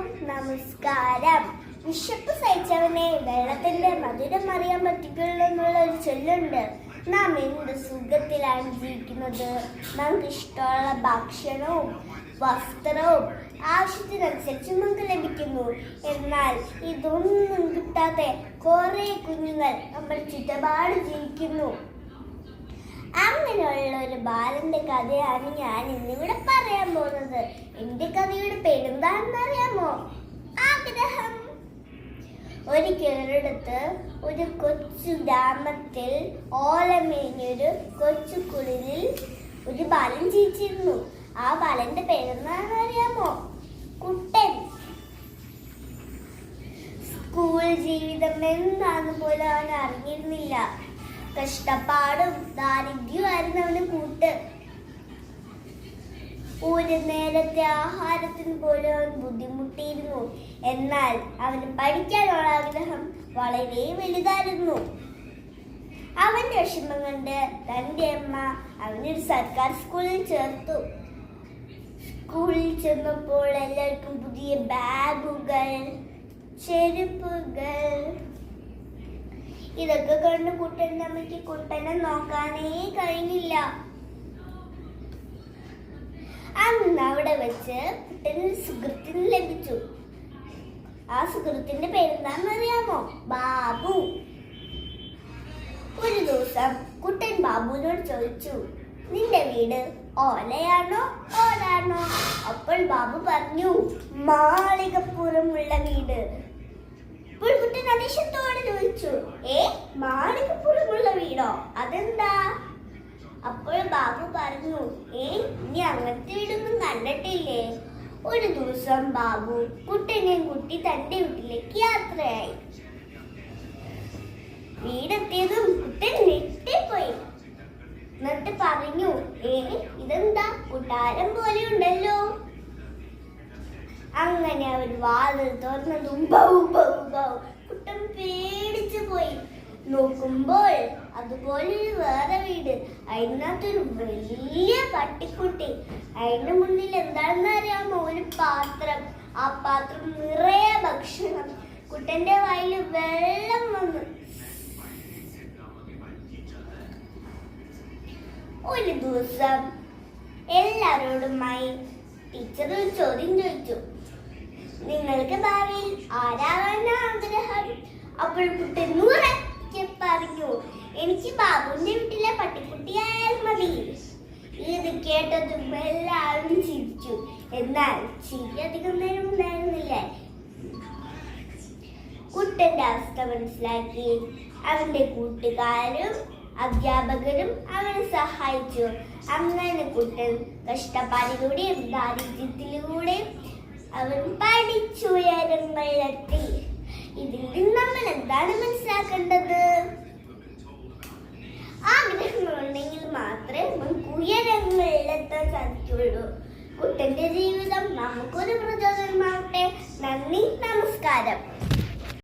എല്ലാവർക്കും നമസ്കാരം. വിശപ്പ് സഹിച്ചവനെ വെള്ളത്തിന്റെ മധുരം അറിയാൻ പറ്റിക്കുള്ളൂ എന്നുള്ള ഒരു ചൊല്ലുണ്ട്. നാം എന്ത് സുഖത്തിലാണ് ജീവിക്കുന്നത്. നമുക്ക് ഇഷ്ടമുള്ള ഭക്ഷണവും വസ്ത്രവും ആവശ്യത്തിനനുസരിച്ച് നമുക്ക് ലഭിക്കുന്നു. എന്നാൽ ഇതൊന്നും കിട്ടാതെ കുറെ കുഞ്ഞുങ്ങൾ നമ്മുടെ ചുറ്റുപാട് ജീവിക്കുന്നു. അങ്ങനെയുള്ള ഒരു ബാലന്റെ കഥയാണ് ഞാൻ ഇന്നിവിടെ പറയാൻ പോകുന്നത്. എന്റെ കഥയുടെ പേരെന്താണെന്ന് അറിയാമോ? ആഗ്രഹം. ഒരിക്കലടുത്ത് ഒരു കൊച്ചു ഗ്രാമത്തിൽ ഓലമേഞ്ഞൊരു കൊച്ചു കുടിലിൽ ഒരു ബാലൻ ജീവിച്ചിരുന്നു. ആ ബാലന്റെ പേരെന്താണെന്ന് അറിയാമോ? കുട്ടൻ. സ്കൂൾ ജീവിതം എന്താണെന്ന് പോലും അവൻ അറിഞ്ഞിരുന്നില്ല. കഷ്ടപ്പാടും ദാരിദ്ര്യമായിരുന്നു അവന് കൂട്ട്. ഒരു നേരത്തെ ആഹാരത്തിന് പോലും അവൻ ബുദ്ധിമുട്ടിയിരുന്നു. എന്നാൽ അവന് പഠിക്കാനുള്ള ആഗ്രഹം വളരെ വലുതായിരുന്നു. അവന്റെ വിഷമം കണ്ട് തന്റെ അമ്മ അവനൊരു സർക്കാർ സ്കൂളിൽ ചേർത്തു. സ്കൂളിൽ ചെന്നപ്പോൾ എല്ലാവർക്കും പുതിയ ബാഗുകൾ, ചെരുപ്പുകൾ, ഇതൊക്കെ കണ്ട് കുട്ടൻ്റെ അമ്മയ്ക്ക് കുട്ടനെ നോക്കാനേ കഴിഞ്ഞില്ല. അന്ന് അവിടെ വെച്ച് കുട്ടന് സുഹൃത്തിന് ലഭിച്ചു. ആ സുഹൃത്തിന്റെ പേരെന്താണെന്ന് അറിയാമോ? ബാബു. ഒരു ദിവസം കുട്ടൻ ബാബുവിനോട് ചോദിച്ചു, നിന്റെ വീട് ഓലയാണോ ഓടാണോ? അപ്പോൾ ബാബു പറഞ്ഞു, മാളികപ്പുറമുള്ള വീട്. അപ്പോൾ കുട്ടൻ അനിശ്ചയത്തോടെ ചോദിച്ചു, മാളികപ്പുറമുള്ള വീടോ? അതെന്താ? അപ്പോൾ ബാബു പറഞ്ഞു, ഇനി അങ്ങനത്തെ വീടൊന്നും കണ്ടിട്ടില്ലേ? ഒരു ദിവസം ബാബു കുട്ടനെയും കുട്ടി തന്റെ വീട്ടിലേക്ക് യാത്രയായി. വീടെത്തിയതും കുട്ടൻ ഞെട്ടിപ്പോയി. എന്നിട്ട് പറഞ്ഞു, ഇതെന്താ കൊട്ടാരം പോലെ ഉണ്ടല്ലോ. അങ്ങനെ അവർ വാതിൽ തുറന്നതും കുട്ടൻ പേടിച്ചു പോയി. നോക്കുമ്പോൾ അതുപോലെ വേറെ വീട്, അതിനകത്തൊരു വലിയ പട്ടിക്കുട്ടി. അതിന്റെ മുന്നിൽ എന്താണെന്ന് അറിയാമോ? ഒരു പാത്രം. ആ പാത്രം നിറയെ ഭക്ഷണം. കുട്ടന്റെ വായിൽ വെള്ളം വന്നു. ഒരു ദിവസം എല്ലാവരോടുമായി ടീച്ചർ ഒരു ചോദ്യം ചോദിച്ചു, നിങ്ങൾക്ക് ഭാവിയിൽ ആരാകാനാ ആഗ്രഹം? അപ്പോൾ കുട്ടൻ ഉറക്കെ പറഞ്ഞു, എനിക്ക് ബാബുവിന്റെ വീട്ടിലെ പട്ടിക്കുട്ടിയായാൽ മതി. ഇത് കേട്ടതും എല്ലാവരും ചിരിച്ചു. എന്നാൽ ചിരി അധികം നേരം ഉണ്ടായിരുന്നില്ല. കുട്ടന്റെ അവസ്ഥ മനസ്സിലാക്കി അവന്റെ കൂട്ടുകാരും അധ്യാപകരും അവനെ സഹായിച്ചു. അങ്ങനെ കുട്ടൻ കഷ്ടപ്പാടിലൂടെയും ദാരിദ്ര്യത്തിലൂടെയും അവൻ പഠിച്ചുയരങ്ങളിലെത്തി. ഇതിൽ നിന്ന് നമ്മൾ എന്താണ് മനസ്സിലാക്കേണ്ടത്? ആഗ്രഹങ്ങളുണ്ടെങ്കിൽ മാത്രമേ നമുക്ക് ഉയരങ്ങളിലെത്താൻ സാധിക്കുള്ളൂ. കുട്ടന്റെ ജീവിതം നമുക്കൊരു പ്രചോദനമാവട്ടെ. നന്ദി, നമസ്കാരം.